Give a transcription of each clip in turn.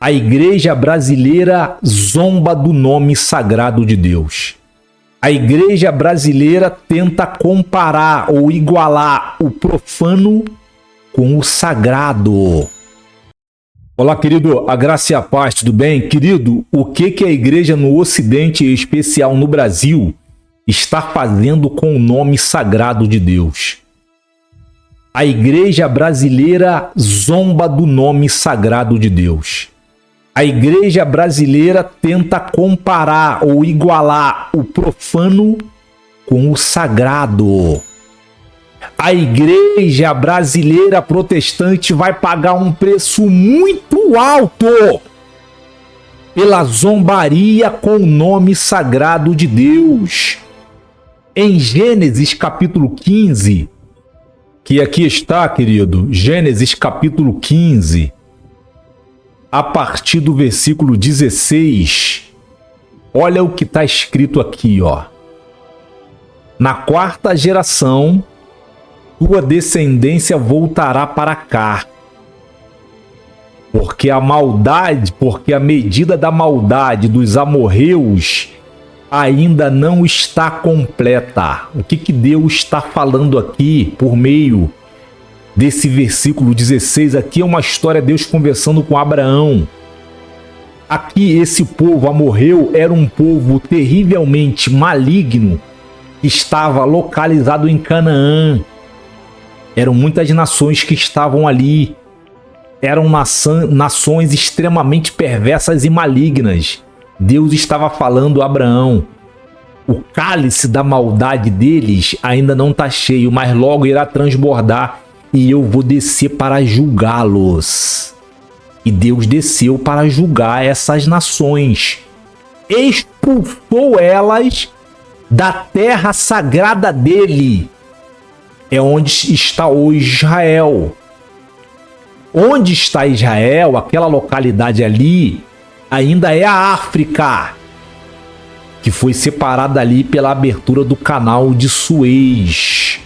A igreja brasileira zomba do nome sagrado de Deus. A igreja brasileira tenta comparar ou igualar o profano com o sagrado. Olá, querido, a graça e a paz, tudo bem? Querido, o que a igreja no Ocidente, em especial no Brasil, está fazendo com o nome sagrado de Deus? A igreja brasileira zomba do nome sagrado de Deus. A igreja brasileira tenta comparar ou igualar o profano com o sagrado. A igreja brasileira protestante vai pagar um preço muito alto pela zombaria com o nome sagrado de Deus. Em Gênesis capítulo 15, que aqui está, querido, Gênesis capítulo 15, a partir do versículo 16, olha o que está escrito aqui, ó. Na quarta geração, tua descendência voltará para cá, porque a medida da maldade dos amorreus ainda não está completa. O que Deus está falando aqui por meio desse versículo 16 aqui? É uma história de Deus conversando com Abraão. Aqui esse povo amorreu era um povo terrivelmente maligno que estava localizado em Canaã. Eram muitas nações que estavam ali. Eram nações extremamente perversas e malignas. Deus estava falando a Abraão: o cálice da maldade deles ainda não está cheio, mas logo irá transbordar e eu vou descer para julgá-los. E Deus desceu para julgar essas nações. Expulsou elas da terra sagrada dele. É onde está hoje Israel. Onde está Israel, aquela localidade ali, ainda é a África, que foi separada ali pela abertura do canal de Suez.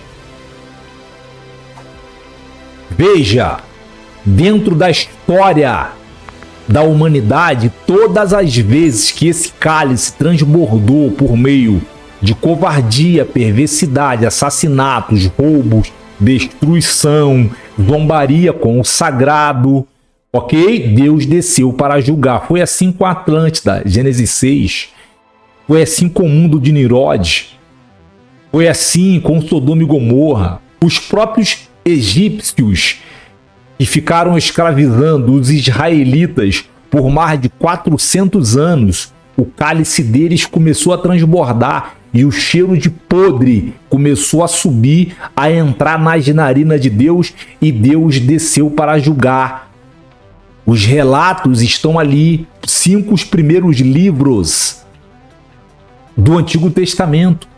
Veja, dentro da história da humanidade, todas as vezes que esse cálice transbordou por meio de covardia, perversidade, assassinatos, roubos, destruição, zombaria com o sagrado, ok? Deus desceu para julgar. Foi assim com a Atlântida, Gênesis 6. Foi assim com o mundo de Nimrod. Foi assim com Sodoma e Gomorra. Os próprios egípcios que ficaram escravizando os israelitas por mais de 400 anos, o cálice deles começou a transbordar e o cheiro de podre começou a subir, a entrar nas narinas de Deus, e Deus desceu para julgar. Os relatos estão ali, 5 primeiros livros do Antigo Testamento.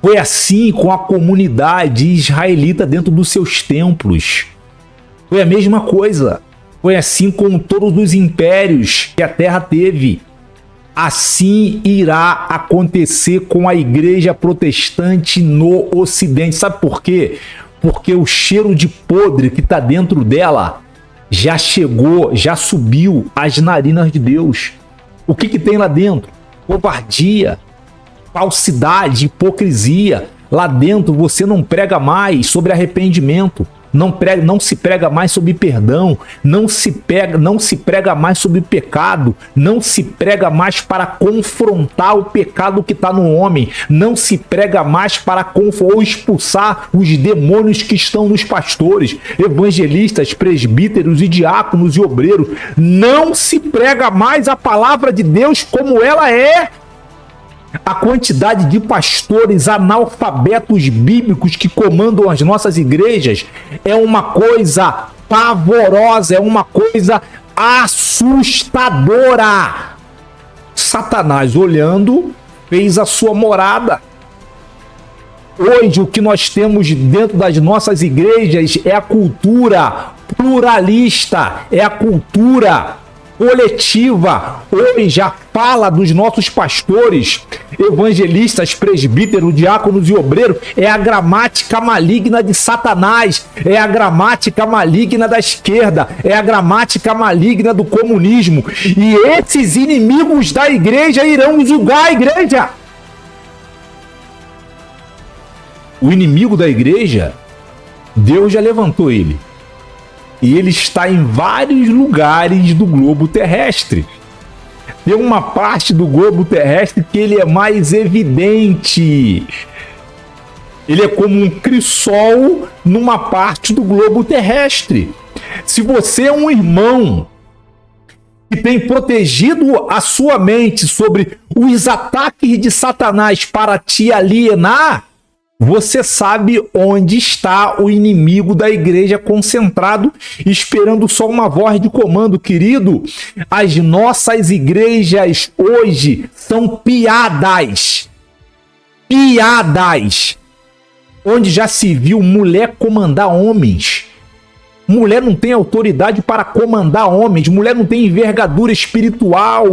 Foi assim com a comunidade israelita dentro dos seus templos. Foi a mesma coisa. Foi assim com todos os impérios que a terra teve. Assim irá acontecer com a igreja protestante no Ocidente. Sabe por quê? Porque o cheiro de podre que está dentro dela já chegou, já subiu às narinas de Deus. O que tem lá dentro? Covardia, falsidade, hipocrisia. Lá dentro você não prega mais sobre arrependimento. Não se prega mais sobre perdão, não se prega mais sobre pecado, não se prega mais para confrontar o pecado que está no homem, não se prega mais para ou expulsar os demônios que estão nos pastores, evangelistas, presbíteros e diáconos e obreiros. Não se prega mais a palavra de Deus como ela é. A quantidade de pastores analfabetos bíblicos que comandam as nossas igrejas é uma coisa pavorosa, é uma coisa assustadora. Satanás, olhando, fez a sua morada. Hoje, o que nós temos dentro das nossas igrejas é a cultura pluralista, é a cultura coletiva. Hoje, a fala dos nossos pastores, evangelistas, presbíteros, diáconos e obreiros é a gramática maligna de Satanás, é a gramática maligna da esquerda, é a gramática maligna do comunismo. E esses inimigos da igreja irão julgar a igreja. O inimigo da igreja, Deus já levantou ele. E ele está em vários lugares do globo terrestre. Tem uma parte do globo terrestre que ele é mais evidente. Ele é como um crisol numa parte do globo terrestre. Se você é um irmão que tem protegido a sua mente sobre os ataques de Satanás para te alienar, você sabe onde está o inimigo da igreja concentrado, esperando só uma voz de comando, querido. As nossas igrejas hoje são piadas. Piadas. Onde já se viu mulher comandar homens. Mulher não tem autoridade para comandar homens. Mulher não tem envergadura espiritual.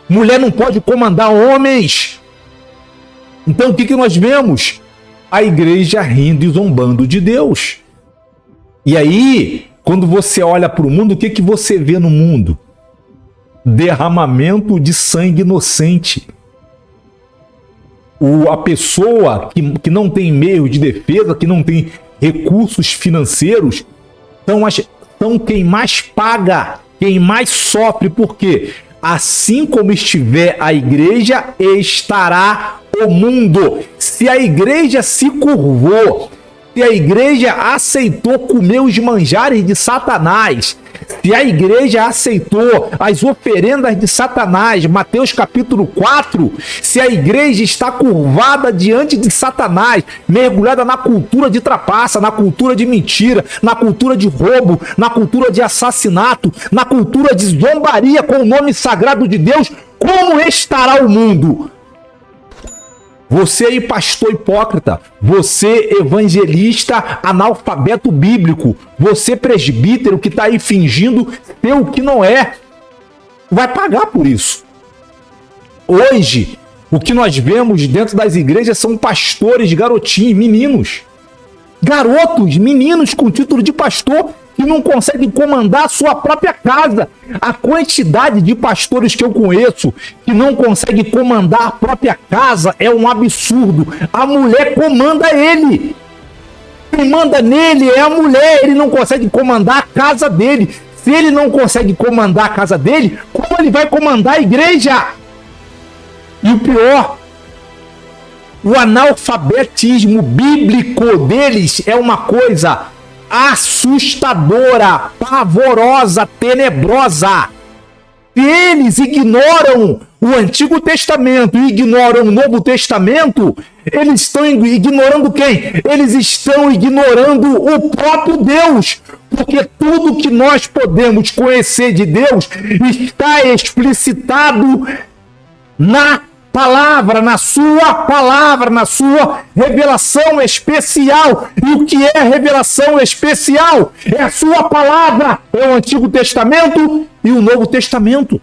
Mulher não pode comandar homens. Então o que nós vemos? A igreja rindo e zombando de Deus. E aí, quando você olha para o mundo, o que você vê no mundo? Derramamento de sangue inocente. A pessoa que não tem meio de defesa, que não tem recursos financeiros, são quem mais paga, quem mais sofre. Por quê? Assim como estiver a igreja, estará o mundo. Se a igreja se curvou, se a igreja aceitou comer os manjares de Satanás, se a igreja aceitou as oferendas de Satanás, Mateus capítulo 4, se a igreja está curvada diante de Satanás, mergulhada na cultura de trapaça, na cultura de mentira, na cultura de roubo, na cultura de assassinato, na cultura de zombaria com o nome sagrado de Deus, como estará o mundo? Você aí, pastor hipócrita, você evangelista analfabeto bíblico, você presbítero que está aí fingindo ser o que não é, vai pagar por isso. Hoje, o que nós vemos dentro das igrejas são pastores, garotinhos, meninos. Garotos, meninos com título de pastor que não conseguem comandar a sua própria casa. A quantidade de pastores que eu conheço que não conseguem comandar a própria casa é um absurdo. A mulher comanda ele. Quem manda nele é a mulher. Ele não consegue comandar a casa dele. Se ele não consegue comandar a casa dele, como ele vai comandar a igreja? E o pior, o analfabetismo bíblico deles é uma coisa assustadora, pavorosa, tenebrosa. Se eles ignoram o Antigo Testamento e ignoram o Novo Testamento, eles estão ignorando quem? Eles estão ignorando o próprio Deus, porque tudo que nós podemos conhecer de Deus está explicitado na palavra, na sua revelação especial. E o que é revelação especial? É a sua palavra, é o Antigo Testamento e o Novo Testamento.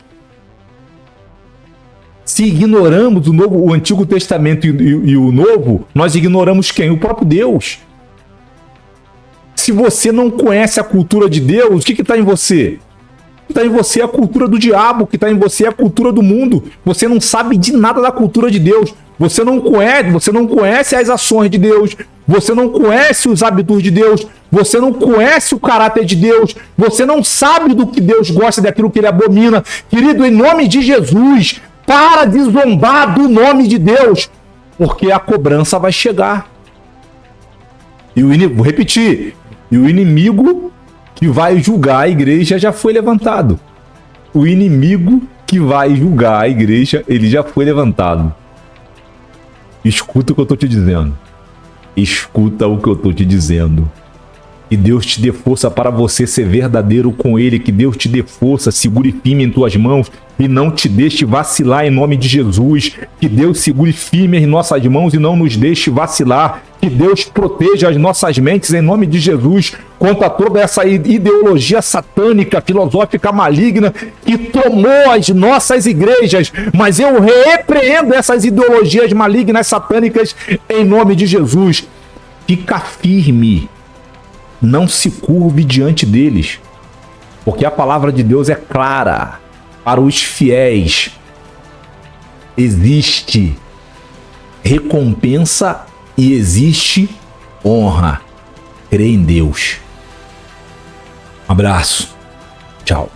Se ignoramos o Antigo Testamento e o Novo, nós ignoramos quem? O próprio Deus. Se você não conhece a cultura de Deus, o que está em você? Está em você a cultura do diabo, que está em você a cultura do mundo. Você não sabe de nada da cultura de Deus. Você não conhece as ações de Deus. Você não conhece os hábitos de Deus. Você não conhece o caráter de Deus. Você não sabe do que Deus gosta, daquilo que ele abomina. Querido, em nome de Jesus, para de zombar do nome de Deus, porque a cobrança vai chegar. Vou repetir, e o inimigo que vai julgar a igreja já foi levantado. O inimigo que vai julgar a igreja, ele já foi levantado. Escuta o que eu estou te dizendo. Escuta o que eu estou te dizendo. Que Deus te dê força para você ser verdadeiro com Ele. Que Deus te dê força, segure firme em tuas mãos e não te deixe vacilar em nome de Jesus. Que Deus segure firme em nossas mãos e não nos deixe vacilar. Que Deus proteja as nossas mentes em nome de Jesus contra toda essa ideologia satânica, filosófica maligna que tomou as nossas igrejas. Mas eu repreendo essas ideologias malignas satânicas em nome de Jesus. Fica firme. Não se curve diante deles, porque a palavra de Deus é clara. Para os fiéis existe recompensa e existe honra. Crê em Deus. Um abraço. Tchau.